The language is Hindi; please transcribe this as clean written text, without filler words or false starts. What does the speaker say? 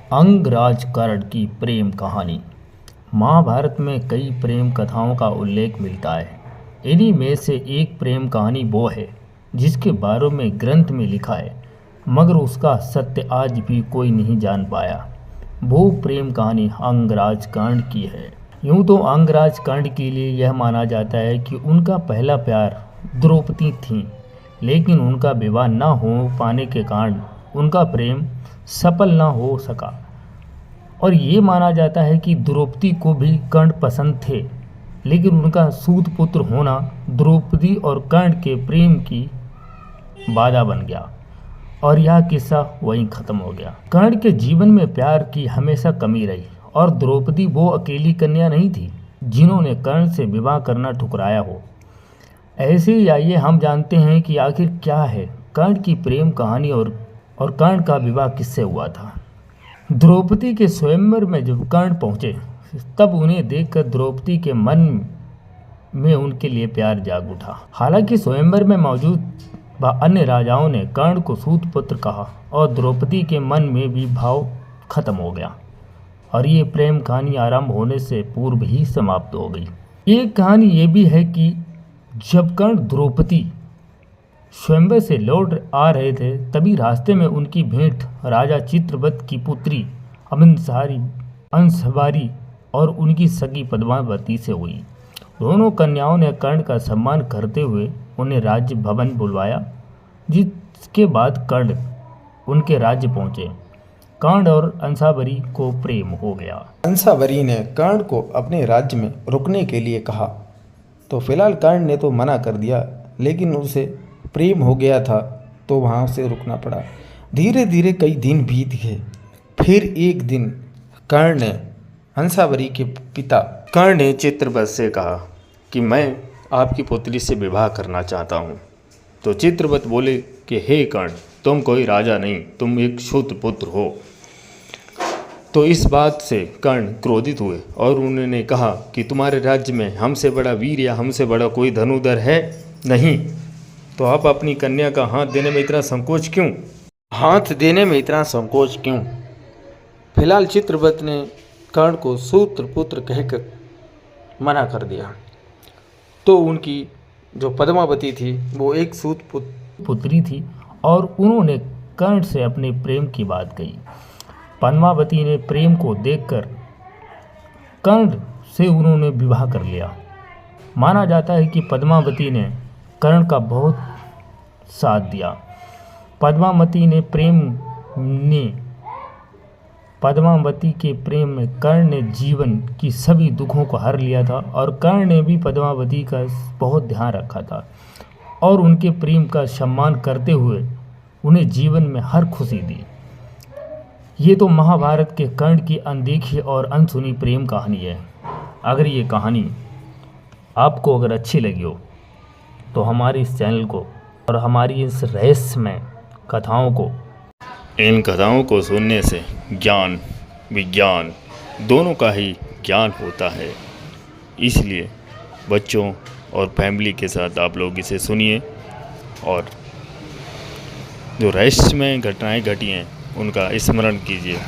अंगराज कर्ण की प्रेम कहानी। महाभारत में कई प्रेम कथाओं का उल्लेख मिलता है। इन्हीं में से एक प्रेम कहानी वो है जिसके बारे में ग्रंथ में लिखा है, मगर उसका सत्य आज भी कोई नहीं जान पाया। वो प्रेम कहानी अंगराज कर्ण की है। यूँ तो अंगराज कर्ण के लिए यह माना जाता है कि उनका पहला प्यार द्रौपदी थी, लेकिन उनका विवाह न हो पाने के कारण उनका प्रेम सफल न हो सका। और ये माना जाता है कि द्रौपदी को भी कर्ण पसंद थे, लेकिन उनका सूत पुत्र होना द्रौपदी और कर्ण के प्रेम की बाधा बन गया और यह किस्सा वहीं खत्म हो गया। कर्ण के जीवन में प्यार की हमेशा कमी रही और द्रौपदी वो अकेली कन्या नहीं थी जिन्होंने कर्ण से विवाह करना ठुकराया हो। ऐसे ही आइए हम जानते हैं कि आखिर क्या है कर्ण की प्रेम कहानी और कर्ण का विवाह किससे हुआ था। द्रौपदी के स्वयंवर में जब कर्ण पहुंचे तब उन्हें देखकर द्रौपदी के मन में उनके लिए प्यार जाग उठा। हालांकि स्वयंवर में मौजूद अन्य राजाओं ने कर्ण को सूत पुत्र कहा और द्रौपदी के मन में भी भाव खत्म हो गया और ये प्रेम कहानी आरंभ होने से पूर्व ही समाप्त हो गई। एक कहानी ये भी है कि जब कर्ण द्रौपदी स्वयंवर से लौट आ रहे थे तभी रास्ते में उनकी भेंट राजा चित्ररथ की पुत्री अंशबारी और उनकी सगी पद्मावती से हुई। दोनों कन्याओं ने कर्ण का सम्मान करते हुए उन्हें राज्य भवन बुलवाया, जिसके बाद कर्ण उनके राज्य पहुंचे। कर्ण और अंशावरी को प्रेम हो गया। अंशावरी ने कर्ण को अपने राज्य में रुकने के लिए कहा तो फिलहाल कर्ण ने तो मना कर दिया, लेकिन उसे प्रेम हो गया था तो वहाँ से रुकना पड़ा। धीरे धीरे कई दिन बीत गए। फिर एक दिन कर्ण ने हंसावरी के पिता कर्ण ने चित्ररथ से कहा कि मैं आपकी पुत्री से विवाह करना चाहता हूँ। तो चित्ररथ बोले कि हे कर्ण, तुम कोई राजा नहीं, तुम एक शूद्र पुत्र हो। तो इस बात से कर्ण क्रोधित हुए और उन्होंने कहा कि तुम्हारे राज्य में हमसे बड़ा वीर या हमसे बड़ा कोई धनुधर है नहीं, तो आप अपनी कन्या का हाथ देने में इतना संकोच क्यों? फिलहाल चित्ररथ ने कर्ण को सूत्र पुत्र कहकर मना कर दिया। तो उनकी जो पद्मावती थी वो एक सूत पुत्री थी और उन्होंने कर्ण से अपने प्रेम की बात कही। पद्मावती ने प्रेम को देखकर कर्ण से उन्होंने विवाह कर लिया। माना जाता है कि पद्मावती ने कर्ण का बहुत साथ दिया। पद्मावती के प्रेम में कर्ण ने जीवन की सभी दुखों को हर लिया था और कर्ण ने भी पद्मावती का बहुत ध्यान रखा था और उनके प्रेम का सम्मान करते हुए उन्हें जीवन में हर खुशी दी। ये तो महाभारत के कर्ण की अनदेखी और अनसुनी प्रेम कहानी है। अगर ये कहानी आपको अगर अच्छी लगी हो तो हमारे इस चैनल को और हमारी इस रहस्यमय इन कथाओं को सुनने से ज्ञान विज्ञान दोनों का ही ज्ञान होता है। इसलिए बच्चों और फैमिली के साथ आप लोग इसे सुनिए और जो रहस्यमय घटनाएं घटी हैं उनका स्मरण कीजिए।